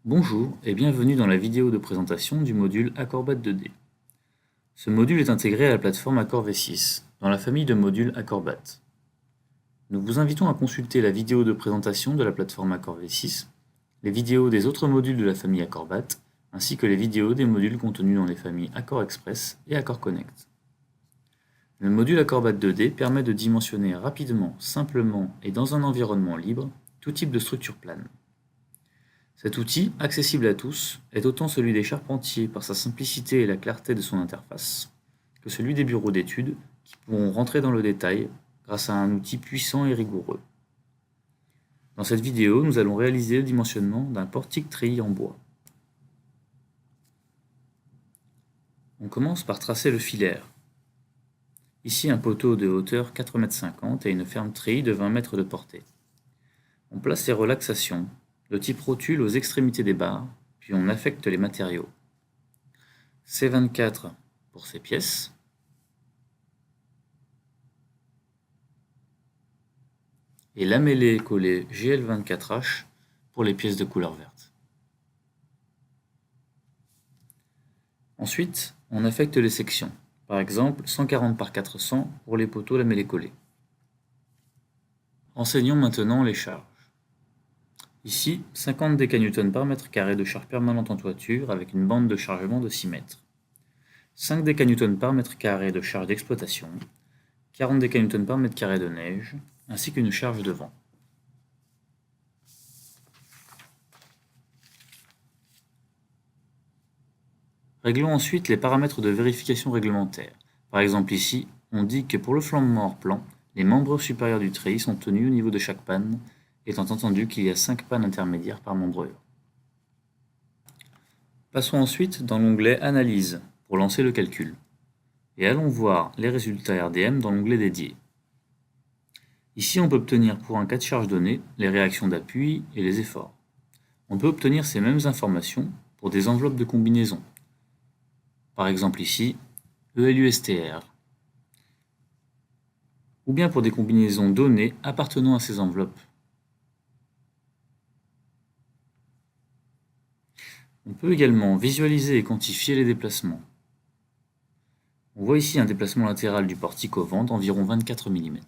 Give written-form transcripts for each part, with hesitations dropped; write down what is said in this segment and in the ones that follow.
Bonjour et bienvenue dans la vidéo de présentation du module Acrobat 2D. Ce module est intégré à la plateforme Accord V6, dans la famille de modules Acrobat. Nous vous invitons à consulter la vidéo de présentation de la plateforme Accord V6, les vidéos des autres modules de la famille Acrobat, ainsi que les vidéos des modules contenus dans les familles Accord Express et Accord Connect. Le module Acrobat 2D permet de dimensionner rapidement, simplement et dans un environnement libre tout type de structure plane. Cet outil, accessible à tous, est autant celui des charpentiers par sa simplicité et la clarté de son interface, que celui des bureaux d'études qui pourront rentrer dans le détail grâce à un outil puissant et rigoureux. Dans cette vidéo, nous allons réaliser le dimensionnement d'un portique treillis en bois. On commence par tracer le filaire. Ici un poteau de hauteur 4,50 m et une ferme treillis de 20 m de portée. On place les relaxations, de type rotule aux extrémités des barres, puis on affecte les matériaux. C24 pour ces pièces, et lamellé collé GL24H pour les pièces de couleur verte. Ensuite, on affecte les sections, par exemple 140 par 400 pour les poteaux lamellés collés. Enseignons maintenant les charges. Ici, 50 décanewtons par mètre carré de charge permanente en toiture avec une bande de chargement de 6 mètres. 5 décanewtons par mètre carré de charge d'exploitation, 40 décanewtons par mètre carré de neige, ainsi qu'une charge de vent. Réglons ensuite les paramètres de vérification réglementaire. Par exemple ici, on dit que pour le flambement hors plan, les membres supérieurs du treillis sont tenus au niveau de chaque panne, étant entendu qu'il y a 5 pannes intermédiaires par membrure. Passons ensuite dans l'onglet Analyse pour lancer le calcul, et allons voir les résultats RDM dans l'onglet dédié. Ici on peut obtenir pour un cas de charge donné les réactions d'appui et les efforts. On peut obtenir ces mêmes informations pour des enveloppes de combinaison. Par exemple ici, ELUSTR, ou bien pour des combinaisons données appartenant à ces enveloppes. On peut également visualiser et quantifier les déplacements. On voit ici un déplacement latéral du portique au vent d'environ 24 mm.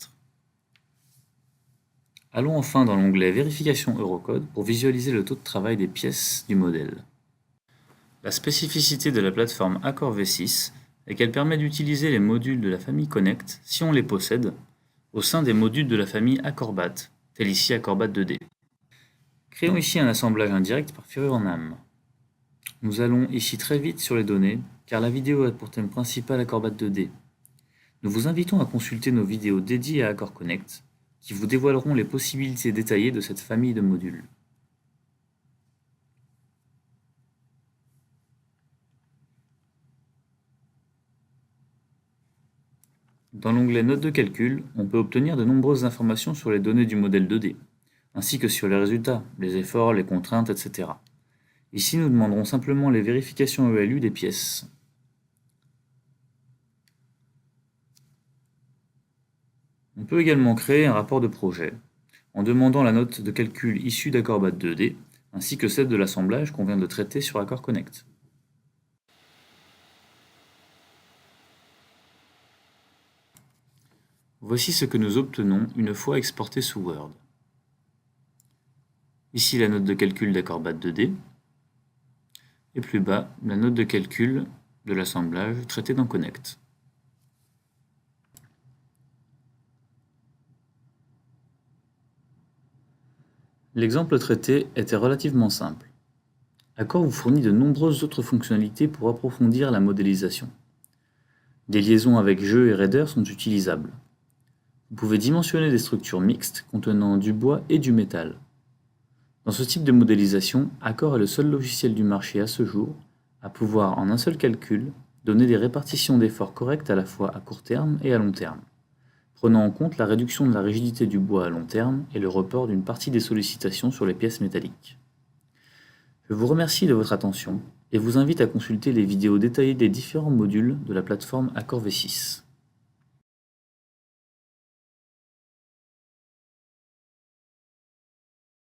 Allons enfin dans l'onglet Vérification Eurocode pour visualiser le taux de travail des pièces du modèle. La spécificité de la plateforme Accord V6 est qu'elle permet d'utiliser les modules de la famille Connect, si on les possède, au sein des modules de la famille Acrobat, tel ici Acrobat 2D. Créons ici un assemblage indirect par furure en âme. Nous allons ici très vite sur les données, car la vidéo a pour thème principal Acrobat 2D. Nous vous invitons à consulter nos vidéos dédiées à Accord Connect, qui vous dévoileront les possibilités détaillées de cette famille de modules. Dans l'onglet Notes de calcul, on peut obtenir de nombreuses informations sur les données du modèle 2D, ainsi que sur les résultats, les efforts, les contraintes, etc. Ici, nous demanderons simplement les vérifications ELU des pièces. On peut également créer un rapport de projet, en demandant la note de calcul issue d'Acrobat 2D, ainsi que celle de l'assemblage qu'on vient de traiter sur Accord Connect. Voici ce que nous obtenons une fois exporté sous Word. Ici la note de calcul d'Acrobat 2D, et plus bas la note de calcul de l'assemblage traité dans Connect. L'exemple traité était relativement simple. Accord vous fournit de nombreuses autres fonctionnalités pour approfondir la modélisation. Des liaisons avec jeux et raiders sont utilisables. Vous pouvez dimensionner des structures mixtes contenant du bois et du métal. Dans ce type de modélisation, Accord est le seul logiciel du marché à ce jour à pouvoir, en un seul calcul, donner des répartitions d'efforts correctes à la fois à court terme et à long terme, prenant en compte la réduction de la rigidité du bois à long terme et le report d'une partie des sollicitations sur les pièces métalliques. Je vous remercie de votre attention et vous invite à consulter les vidéos détaillées des différents modules de la plateforme Accord V6.